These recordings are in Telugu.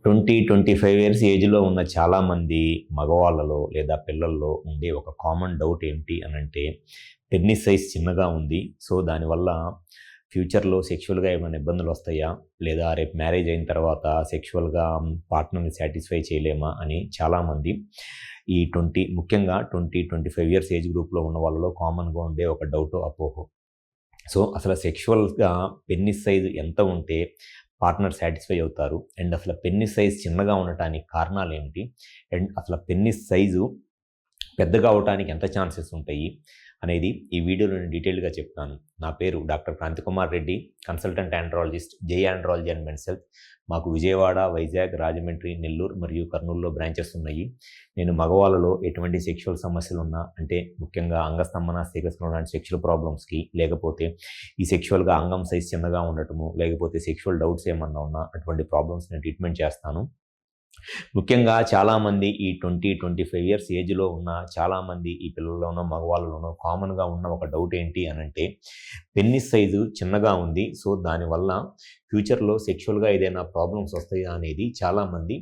25 ఇయర్స్ ఏజ్‌లో ఉన్న చాలామంది మగవాళ్ళలో లేదా పిల్లల్లో ఉండే ఒక కామన్ డౌట్ ఏంటి అనంటే, పెనిస్ సైజ్ చిన్నగా ఉంది. సో, దానివల్ల ఫ్యూచర్‌లో సెక్సువల్‌గా ఏమైనా ఇబ్బందులొస్తాయా? లేదా రేపు మ్యారేజ్ అయిన తర్వాత సెక్సువల్‌గా పార్ట్నర్‌ని సాటిస్ఫై చేయలేమా? అని చాలామంది ఈ ముఖ్యంగా 25 ఇయర్స్ ఏజ్ గ్రూప్‌లో ఉన్న వాళ్ళలో కామన్‌గా ఉండే ఒక డౌటో, అపోహో. సో, అసలు సెక్షువల్‌గా పెనిస్ సైజ్ ఎంత ఉంటే పార్ట్నర్ సాటిస్ఫై అవుతారు? అండ్ అసలు పెనిస్ సైజ్ చిన్నగా ఉండటానికి కారణాలేంటి? అండ్ అసలు పెనిస్ సైజు పెద్దగా అవ్వటానికి ఎంత ఛాన్సెస్ ఉంటాయి? అనేది ఈ వీడియోలో నేను డీటెయిల్‌గా చెప్తాను. నా పేరు doctor Kranthi Kumar Reddy, consultant andrologist, జై ఆండ్రాలజీ అండ్ మెన్స్ హెల్త్. మాకు విజయవాడ, వైజాగ్, రాజమండ్రి, నెల్లూరు మరియు కర్నూలులో బ్రాంచెస్ ఉన్నాయి. నేను మగవాళ్ళలో ఎటువంటి సెక్షువల్ సమస్యలున్నా, అంటే ముఖ్యంగా అంగస్తంభన, స్థిరస్ఖలనం లాంటి సెక్షువల్ ప్రాబ్లమ్స్‌కి, లేకపోతే ఈ సెక్షువల్‌గా అంగం సైజ్ చిన్నగా ఉండటము, లేకపోతే సెక్షువల్ డౌట్స్ ఏమన్నా ఉన్నా అటువంటి ప్రాబ్లమ్స్ నేను ట్రీట్మెంట్ చేస్తాను. ముఖ్యంగా చాలామంది ఈ 25 ఇయర్స్ ఏజ్‌లో ఉన్న చాలామంది ఈ పిల్లల్లోనో, మగవాళ్ళలోనో కామన్‌గా ఉన్న ఒక డౌట్ ఏంటి అనంటే, పెనిస్ సైజు చిన్నగా ఉంది. సో, దానివల్ల ఫ్యూచర్‌లో సెక్షువల్‌గా ఏదైనా ప్రాబ్లమ్స్ వస్తాయా అనేది చాలామంది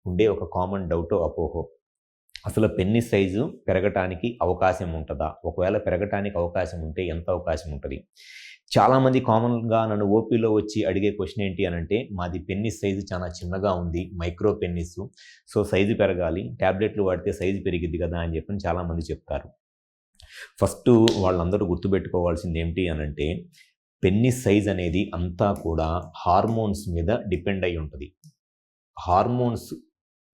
ఉండే ఒక కామన్ డౌటో, అపోహో. అసలు పెనిస్ సైజు పెరగటానికి అవకాశం ఉంటదా? ఒకవేళ పెరగటానికి అవకాశం ఉంటే ఎంత అవకాశం ఉంటది? చాలామంది కామన్‌గా నన్ను ఓపీలో వచ్చి అడిగే క్వెషన్ ఏంటి అనంటే, మాది పెనిస్ సైజు చాలా చిన్నగా ఉంది. మైక్రో పెనిస్సు. సో, సైజు పెరగాలి. టాబ్లెట్లు వాడితే సైజు పెరిగిద్ది కదా! అని చెప్పని చాలామంది చెప్తారు. ఫస్టు వాళ్ళందరూ గుర్తుపెట్టుకోవాల్సింది ఏంటి అనంటే, పెనిస్ సైజ్ అనేది అంతా కూడా హార్మోన్స్ మీద డిపెండ్ అయ్యి ఉంటది. హార్మోన్స్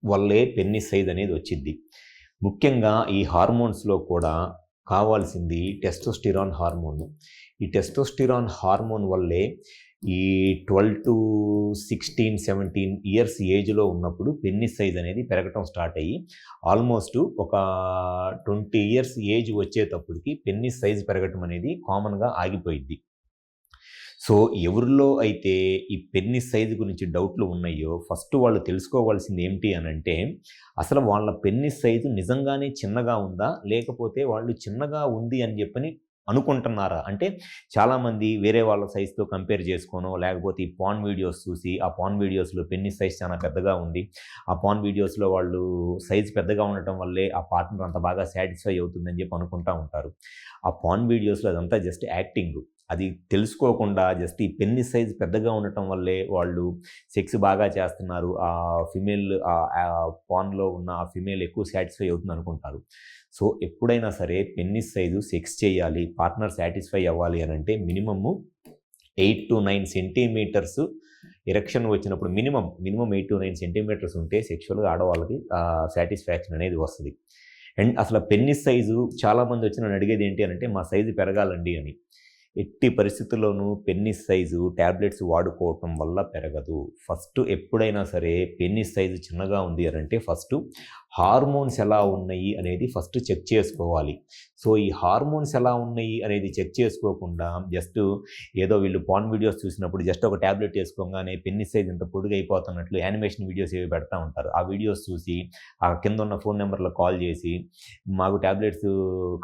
వల్లే పెనిస్ సైజ్ అనేది వచ్చిద్ది. ముఖ్యంగా ఈ హార్మోన్స్‌లో కూడా కావాల్సింది టెస్టోస్టిరాన్ హార్మోన్. ఈ టెస్టోస్టిరాన్ హార్మోన్ వల్లే ఈ 12-16, 17 ఇయర్స్ ఏజ్‌లో ఉన్నప్పుడు పెనిస్ సైజ్ అనేది పెరగటం స్టార్ట్ అయ్యి, ఆల్మోస్ట్ ఒక 20 ఇయర్స్ ఏజ్ వచ్చేటప్పటికి పెనిస్ సైజ్ పెరగటం అనేది కామన్‌గా ఆగిపోయిద్ది. సో, ఎవరిలో అయితే ఈ పెనిస్ సైజ్ గురించి డౌట్లు ఉన్నాయో, ఫస్ట్ వాళ్ళు తెలుసుకోవాల్సింది ఏంటి అనంటే, అసలు వాళ్ళ పెనిస్ సైజు నిజంగానే చిన్నగా ఉందా? లేకపోతే వాళ్ళు చిన్నగా ఉంది అని చెప్పని అనుకుంటున్నారా? అంటే చాలామంది వేరే వాళ్ళ సైజ్‌తో కంపేర్ చేసుకోనో, లేకపోతే ఈ పార్న్ వీడియోస్ చూసి, ఆ పార్న్ వీడియోస్‌లో పెనిస్ సైజ్ చాలా పెద్దగా ఉంది. ఆ పార్న్ వీడియోస్‌లో వాళ్ళు సైజ్ పెద్దగా ఉండటం వల్లే ఆ పార్ట్నర్ అంత బాగా సాటిస్ఫై అవుతుందని చెప్పి అనుకుంటా ఉంటారు. ఆ పార్న్ వీడియోస్‌లో అదంతా జస్ట్ యాక్టింగు. అది తెలుసుకోకుండా జస్ట్ ఈ పెనిస్ సైజ్ పెద్దగా ఉండటం వల్లే వాళ్ళు సెక్స్ బాగా చేస్తున్నారు. ఫీమేల్ పార్న్‌లో ఉన్న ఆ ఫీమేల్ ఎక్కువ సాటిస్ఫై అవుతుందనుకుంటారు. సో, ఎప్పుడైనా సరే పెనిస్ సైజు సెక్స్ చేయాలి, పార్ట్నర్ సాటిస్ఫై అవ్వాలి అనంటే మినిమము 8-9 సెంటీమీటర్స్ ఎరెక్షన్ వచ్చినప్పుడు మినిమమ్ 8-9 సెంటీమీటర్స్ ఉంటే సెక్షువల్‌గా ఆడవాళ్ళకి సాటిస్ఫాక్షన్ అనేది వస్తది. అండ్ అసలు పెనిస్ సైజు చాలామంది వచ్చి నన్ను అడిగేది ఏంటి అనంటే, మా సైజు పెరగాలండి అని. ఎట్టి పరిస్థితుల్లోనూ పెనిస్ సైజు టాబ్లెట్స్ వాడుకోవటం వల్ల పెరగదు. ఫస్ట్ ఎప్పుడైనా సరే పెనిస్ సైజు చిన్నగా ఉంది అనంటే ఫస్టు హార్మోన్స్ ఎలా ఉన్నాయి అనేది ఫస్ట్ చెక్ చేసుకోవాలి. సో, ఈ హార్మోన్స్ ఎలా ఉన్నాయి అనేది చెక్ చేసుకోకుండా జస్టు ఏదో వీళ్ళు పార్న్ వీడియోస్ చూసినప్పుడు జస్ట్ ఒక టాబ్లెట్ ఏసుకోగానే పెనిస్ సైజ్ ఇంత పొడుగైపోతున్నట్లు యానిమేషన్ వీడియోస్ ఏవి పెడతా ఉంటారు. ఆ వీడియోస్ చూసి ఆ కింద ఉన్న ఫోన్ నంబర్‌లకు కాల్ చేసి, మాకు టాబ్లెట్స్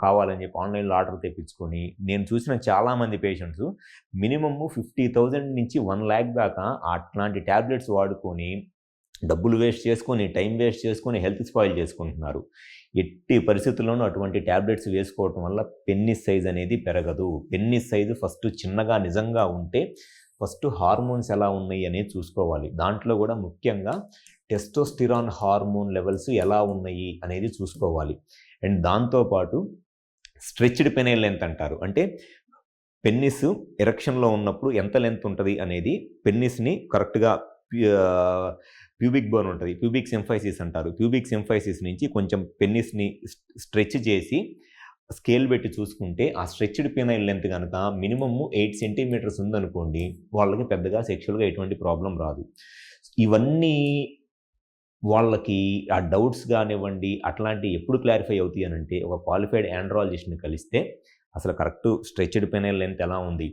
కావాలని చెప్పి ఆన్‌లైన్‌లో ఆర్డర్ తెప్పించుకొని, నేను చూసిన చాలామంది పేషెంట్స్ మినిమమ్ 50,000 నుంచి 1,00,000 దాకా అట్లాంటి టాబ్లెట్స్ వాడుకొని డబ్బులు వేస్ట్ చేసుకొని, టైం వేస్ట్ చేసుకొని, హెల్త్ స్పాయిల్ చేసుకుంటున్నారు. ఎట్టి పరిస్థితుల్లోనూ అటువంటి టాబ్లెట్స్ వేసుకోవటం వల్ల పెనిస్ సైజ్ అనేది పెరగదు. పెనిస్ సైజు ఫస్ట్ చిన్నగా నిజంగా ఉంటే ఫస్ట్ హార్మోన్స్ ఎలా ఉన్నాయి అనేది చూసుకోవాలి. దాంట్లో కూడా ముఖ్యంగా టెస్టోస్టిరాన్ హార్మోన్ లెవెల్స్ ఎలా ఉన్నాయి అనేది చూసుకోవాలి. అండ్ దాంతో పాటు స్ట్రెచ్డ్ పెనైల్ లెంత్ అంటారు. అంటే పెనిస్ ఎరెక్షన్‌లో ఉన్నప్పుడు ఎంత లెంత్ ఉంటది అనేది పెనిస్‌ని కరెక్ట్‌గా ప్యూబిక్ బోన్ ఉంటది. ప్యూబిక్ సింఫైసిస్ అంటారు. ప్యూబిక్ సింఫైసిస్ నుంచి కొంచెం పెనిస్‌ని స్ట్రెచ్ చేసి స్కేల్ పెట్టి చూసుకుంటే, ఆ స్ట్రెచ్డ్ పెనైల్ లెంత్ గనక మినిమమ్ 8 సెంటీమీటర్స్ ఉందనుకోండి, వాళ్ళకి పెద్దగా సెక్షువల్‌గా ఎటువంటి ప్రాబ్లమ్ రాదు. ఇవన్నీ వాళ్ళకి ఆ డౌట్స్ గానివ్వండి, అట్లాంటియి ఎప్పుడు క్లారిఫై అవుతాయి అనంటే, ఒక క్వాలిఫైడ్ ఆండ్రాలజిస్ట్‌ని కలిస్తే అసలు కరెక్ట్ స్ట్రెచ్డ్ పెనైల్ లెంత్ ఎలా ఉంది?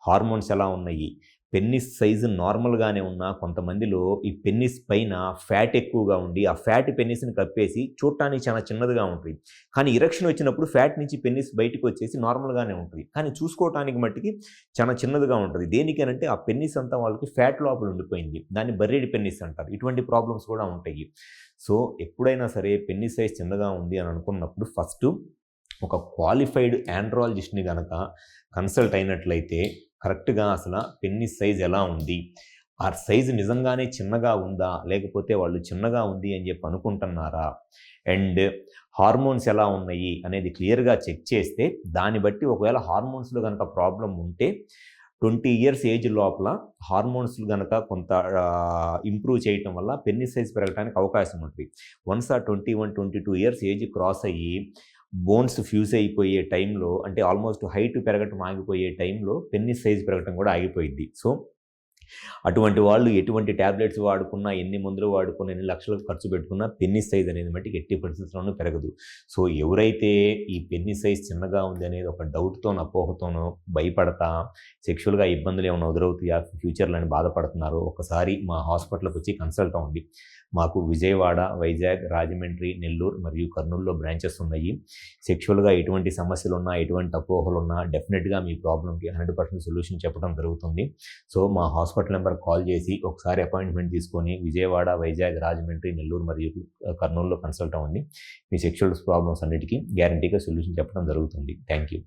హార్మోన్స్ ఎలా ఉన్నాయి? పెన్నిస్ సైజు నార్మల్‌గానే ఉన్నా కొంతమందిలో ఈ పెన్నిస్ పైన ఫ్యాట్ ఎక్కువగా ఉండి, ఆ ఫ్యాట్ పెన్నిస్‌ని కప్పేసి చూడటానికి చాలా చిన్నదిగా ఉంటది. కానీ ఇరెక్షన్ వచ్చినప్పుడు ఫ్యాట్ నుంచి పెన్నిస్ బయటికొచ్చేసి నార్మల్‌గానే ఉంటది. కానీ చూసుకోవటానికి మట్టికి చాలా చిన్నదిగా ఉంటది. దేనికనంటే ఆ పెన్నిస్ అంతా వాళ్ళకి ఫ్యాట్ లోపల ఉండిపోయింది. దాన్ని బర్రెడి పెన్నిస్ అంటారు. ఇటువంటి ప్రాబ్లమ్స్ కూడా ఉంటాయి. సో, ఎప్పుడైనా సరే పెన్నిస్ సైజ్ చిన్నగా ఉంది అని అనుకున్నప్పుడు ఫస్టు ఒక క్వాలిఫైడ్ ఆండ్రాలజిస్ట్‌ని గనక కన్సల్ట్ అయినట్లయితే కరెక్ట్‌గా అసల పెన్నిస్ సైజ్ ఎలా ఉంది? ఆ సైజు నిజంగానే చిన్నగా ఉందా? లేకపోతే వాళ్ళు చిన్నగా ఉంది అని చెప్పి అనుకుంటున్నారా? అండ్ హార్మోన్స్ ఎలా ఉన్నాయి అనేది క్లియర్‌గా చెక్ చేస్తే దాన్ని బట్టి ఒకవేళ హార్మోన్స్‌లో గనక ప్రాబ్లమ్ ఉంటే 20 ఇయర్స్ ఏజ్ లోపల హార్మోన్స్ గనక కొంత ఇంప్రూవ్ చేయటం వల్ల పెన్నిస్ సైజ్ పెరగడానికి అవకాశం ఉంటది. వన్స్ ఆ 21, 22 ఇయర్స్ ఏజ్ క్రాస్ అయ్యి బోన్స్ ఫ్యూజ్ అయిపోయే టైంలో అంటే ఆల్మోస్ట్ హైట్ పెరగటం ఆగిపోయే టైంలో పెన్నిస్ సైజ్ పెరగటం కూడా ఆగిపోయిద్ది. సో, అటువంటి వాళ్ళు ఎటువంటి టాబ్లెట్స్ వాడుకున్నా, ఎన్ని మందులు వాడుకున్నా, ఎన్ని లక్షలు ఖర్చు పెట్టుకున్నా పెన్నిస్ సైజ్ అనేది మట్టికి ఎట్టి పరిస్థితుల్లోనూ పెరగదు. సో, ఎవరైతే ఈ పెన్నిస్ సైజ్ చిన్నగా ఉంది అనేది ఒక డౌట్‌తోనో, అపోహతోనో భయపడతా సెక్షువల్‌గా ఇబ్బందులు ఏమైనా ఎదురవుతాయా ఫ్యూచర్‌లో అని బాధపడుతున్నారో ఒకసారి మా హాస్పిటల్‌కొచ్చి కన్సల్ట్ అవ్వండి. మాకు విజయవాడ, వైజాగ్, రాజమండ్రి, నెల్లూరు మరియు కర్నూలులో బ్రాంచెస్ ఉన్నాయి. సెక్షువల్‌గా ఎటువంటి సమస్యలున్నా, ఎటువంటి అపోహలున్నా డెఫినిట్‌గా మీ ప్రాబ్లమ్‌కి 100% సొల్యూషన్ చెప్పడం జరుగుతుంది. సో, మా హాస్పిటల్ నెంబర్‌కి కాల్ చేసి ఒకసారి అపాయింట్మెంట్ తీసుకొని విజయవాడ, వైజాగ్, రాజమండ్రి, నెల్లూరు మరియు కర్నూలులో కన్సల్ట్ అవ్వండి. మీ సెక్షువల్ ప్రాబ్లమ్స్ అన్నిటికి గ్యారంటీగా సొల్యూషన్ చెప్పడం జరుగుతుంది. Thank you.